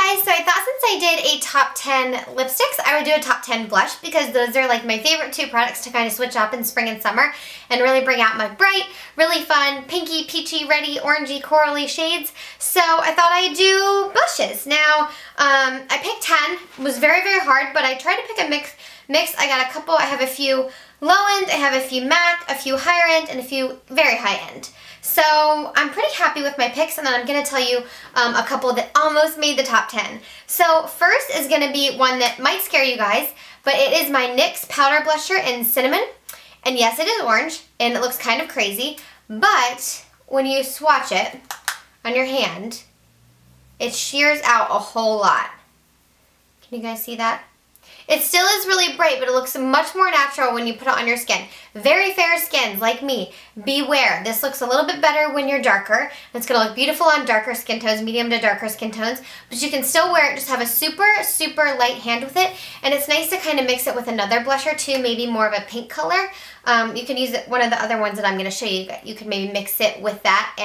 guys, so I thought since I did a top 10 lipsticks, I would do a top 10 blush because those are like my favorite two products to kind of switch up in spring and summer and really bring out my bright, really fun, pinky, peachy, reddy, orangey, corally shades. So I thought I'd do blushes. Now, I picked 10. It was very, very hard, but I tried to pick a mix. I got a couple. I have a few low-end, I have a few MAC, a few higher-end, and a few very high-end. So I'm pretty happy with my picks, and then I'm going to tell you a couple that almost made the top 10. So first is going to be one that might scare you guys, but it is my NYX Powder Blusher in Cinnamon. And yes, it is orange, and it looks kind of crazy, but when you swatch it on your hand, it shears out a whole lot. Can you guys see that? It still is really bright, but it looks much more natural when you put it on your skin. Very fair skins, like me, beware. This looks a little bit better when you're darker. It's going to look beautiful on darker skin tones, medium to darker skin tones, but you can still wear it. Just have a super, super light hand with it, and it's nice to kind of mix it with another blusher too, maybe more of a pink color. You can use one of the other ones that I'm going to show you. You could maybe mix it with that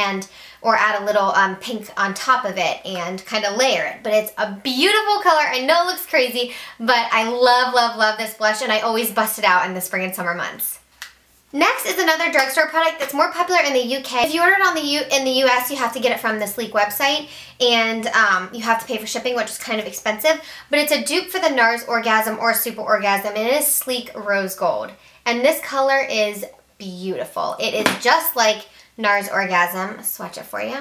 or add a little pink on top of it and kind of layer it. But it's a beautiful color. I know it looks crazy, but I love, love, love this blush, and I always bust it out in the spring and summer months. Next is another drugstore product that's more popular in the UK. If you order it in the US, you have to get it from the Sleek website, and you have to pay for shipping, which is kind of expensive. But it's a dupe for the NARS Orgasm or Super Orgasm, and it is Sleek Rose Gold. And this color is beautiful. It is just like NARS Orgasm. I'll swatch it for you.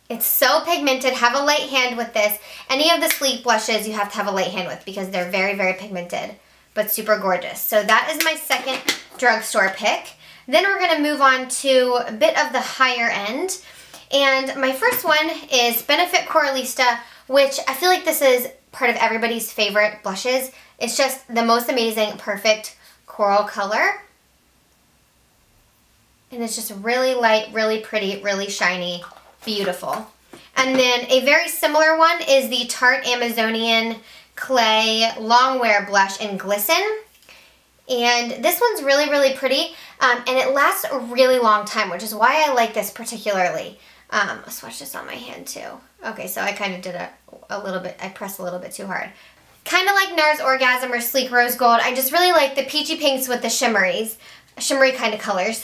It's so pigmented. Have a light hand with this. Any of the Sleek blushes you have to have a light hand with because they're very, very pigmented, but super gorgeous. So that is my second drugstore pick. Then we're going to move on to a bit of the higher end. And my first one is Benefit Coralista, which I feel like this is part of everybody's favorite blushes. It's just the most amazing, perfect coral color. And it's just really light, really pretty, really shiny, beautiful. And then a very similar one is the Tarte Amazonian Clay Longwear Blush in Glisten. And this one's really, really pretty, and it lasts a really long time, which is why I like this particularly. I'll swatch this on my hand too. Okay, so I kind of did a little bit, I pressed a little bit too hard. Kind of like NARS Orgasm or Sleek Rose Gold, I just really like the peachy pinks with the shimmery kind of colors.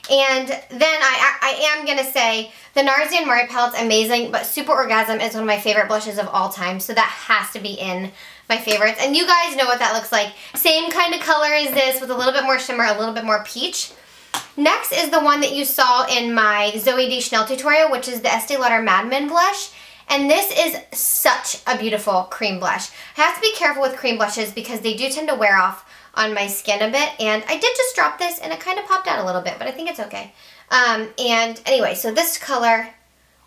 And then I am going to say the NARS Mari palette's amazing, but Super Orgasm is one of my favorite blushes of all time, so that has to be in my favorites. And you guys know what that looks like. Same kind of color as this with a little bit more shimmer, a little bit more peach. Next is the one that you saw in my Zoe Deschanel tutorial, which is the Estee Lauder Madman blush. And this is such a beautiful cream blush. I have to be careful with cream blushes because they do tend to wear off on my skin a bit, and I did just drop this and it kind of popped out a little bit, but I think it's okay. And anyway, so this color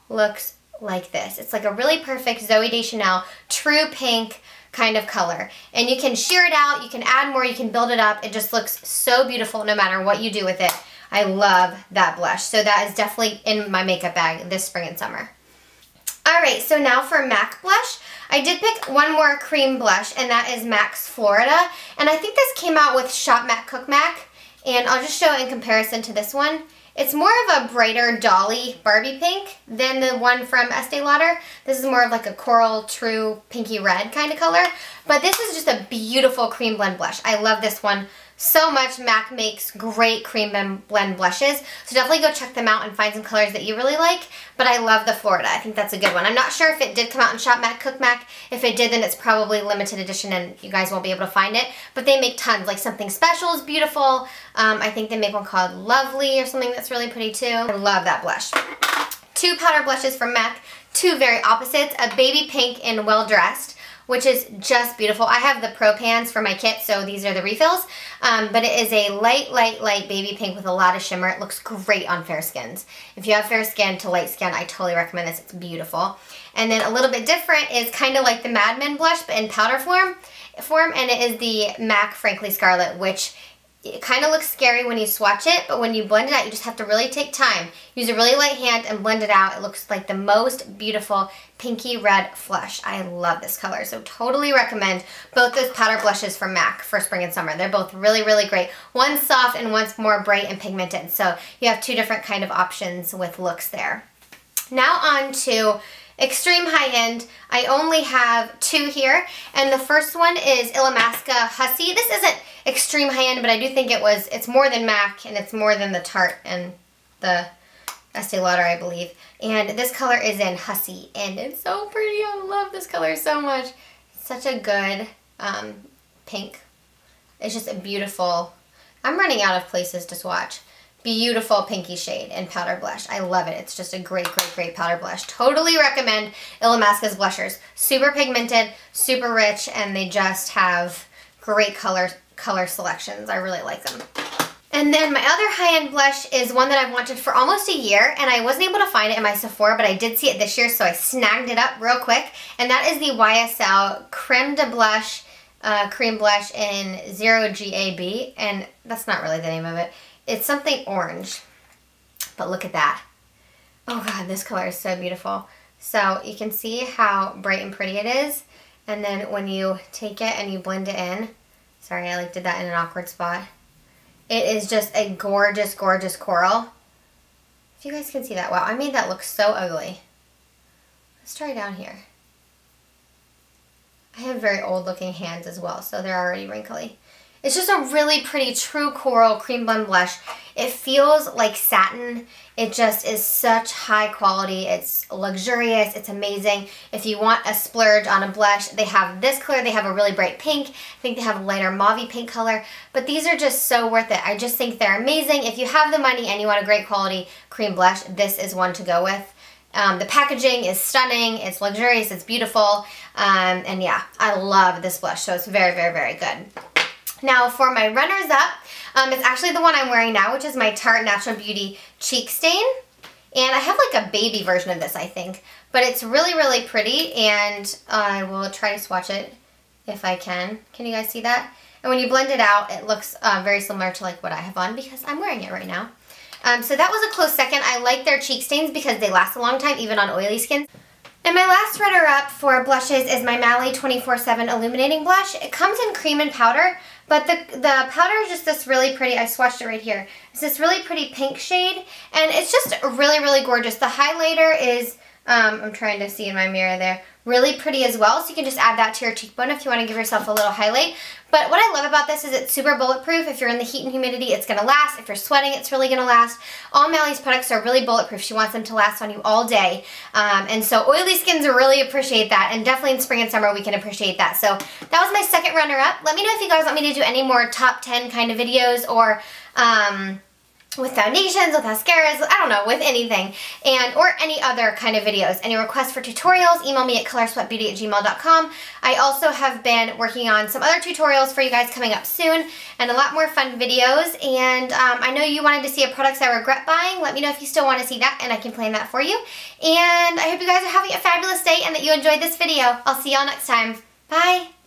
looks like this. It's like a really perfect Zoe Deschanel true pink kind of color, and you can sheer it out, you can add more, you can build it up. It just looks so beautiful no matter what you do with it. I love that blush, so that is definitely in my makeup bag this spring and summer. Alright, so now for MAC blush. I did pick one more cream blush, and that is MAC's Florida. And I think this came out with Shop MAC Cook MAC, and I'll just show it in comparison to this one. It's more of a brighter Dolly Barbie pink than the one from Estee Lauder. This is more of like a coral true pinky red kind of color. But this is just a beautiful cream blend blush. I love this one so much. MAC makes great cream blend blushes, so definitely go check them out and find some colors that you really like. But I love the Florida. I think that's a good one. I'm not sure if it did come out in Shop MAC Cook MAC. If it did, then it's probably limited edition and you guys won't be able to find it. But they make tons. Like Something Special is beautiful. I think they make one called Lovely or something that's really pretty too. I love that blush. Two powder blushes from MAC. Two very opposites. A baby pink in Well Dressed, which is just beautiful. I have the Pro Pans for my kit, so these are the refills. But it is a light, light, light baby pink with a lot of shimmer. It looks great on fair skins. If you have fair skin to light skin, I totally recommend this. It's beautiful. And then a little bit different is kind of like the Madman blush, but in powder form, and it is the MAC Frankly Scarlet, which it kind of looks scary when you swatch it, but when you blend it out, you just have to really take time. Use a really light hand and blend it out. It looks like the most beautiful pinky red flush. I love this color, so totally recommend both those powder blushes from MAC for spring and summer. They're both really, really great. One's soft and one's more bright and pigmented, so you have two different kind of options with looks there. Now on to extreme high-end. I only have 2 here, and the first one is Illamasqua Hussy. This isn't extreme high-end, but I do think it's more than MAC, and it's more than the Tarte and the Estee Lauder, I believe. And this color is in Hussy, and it's so pretty. I love this color so much. It's such a good pink. It's just a beautiful, I'm running out of places to swatch. Beautiful pinky shade in powder blush. I love it. It's just a great, great, great powder blush. Totally recommend Illamasqua's blushers. Super pigmented, super rich, and they just have great color selections. I really like them. And then my other high-end blush is one that I've wanted for almost a year, and I wasn't able to find it in my Sephora, but I did see it this year, so I snagged it up real quick. And that is the YSL Creme de Blush Cream Blush in 0GAB, and that's not really the name of it. It's something orange, but look at that. Oh God, this color is so beautiful. So you can see how bright and pretty it is, and then when you take it and you blend it in, sorry, I did that in an awkward spot. It is just a gorgeous, gorgeous coral. If you guys can see that, wow, I made that look so ugly. Let's try down here. I have very old looking hands as well, so they're already wrinkly. It's just a really pretty true coral cream blend blush. It feels like satin. It just is such high quality. It's luxurious. It's amazing. If you want a splurge on a blush, they have this color. They have a really bright pink. I think they have a lighter mauve pink color. But these are just so worth it. I just think they're amazing. If you have the money and you want a great quality cream blush, this is one to go with. The packaging is stunning. It's luxurious. It's beautiful. And yeah, I love this blush. So it's very, very, very good. Now for my runners-up, it's actually the one I'm wearing now, which is my Tarte Natural Beauty Cheek Stain. And I have like a baby version of this, I think. But it's really, really pretty, and I will try to swatch it if I can. Can you guys see that? And when you blend it out, it looks very similar to like what I have on because I'm wearing it right now. So that was a close second. I like their cheek stains because they last a long time, even on oily skin. And my last runner-up for blushes is my Mally 24/7 Illuminating Blush. It comes in cream and powder, but the powder is just this really pretty, I swatched it right here. It's this really pretty pink shade, and it's just really, really gorgeous. The highlighter is, I'm trying to see in my mirror there, really pretty as well, so you can just add that to your cheekbone if you want to give yourself a little highlight. But what I love about this is it's super bulletproof. If you're in the heat and humidity, it's going to last. If you're sweating, it's really going to last. All Mally's products are really bulletproof. She wants them to last on you all day. And so oily skins really appreciate that. And definitely in spring and summer, we can appreciate that. So that was my second runner-up. Let me know if you guys want me to do any more top 10 kind of videos or with foundations, with mascaras, I don't know, with anything, or any other kind of videos. Any requests for tutorials, email me at colorsweptbeauty@gmail.com. I also have been working on some other tutorials for you guys coming up soon, and a lot more fun videos, and I know you wanted to see a products I regret buying. Let me know if you still want to see that, and I can plan that for you. And I hope you guys are having a fabulous day, and that you enjoyed this video. I'll see y'all next time. Bye!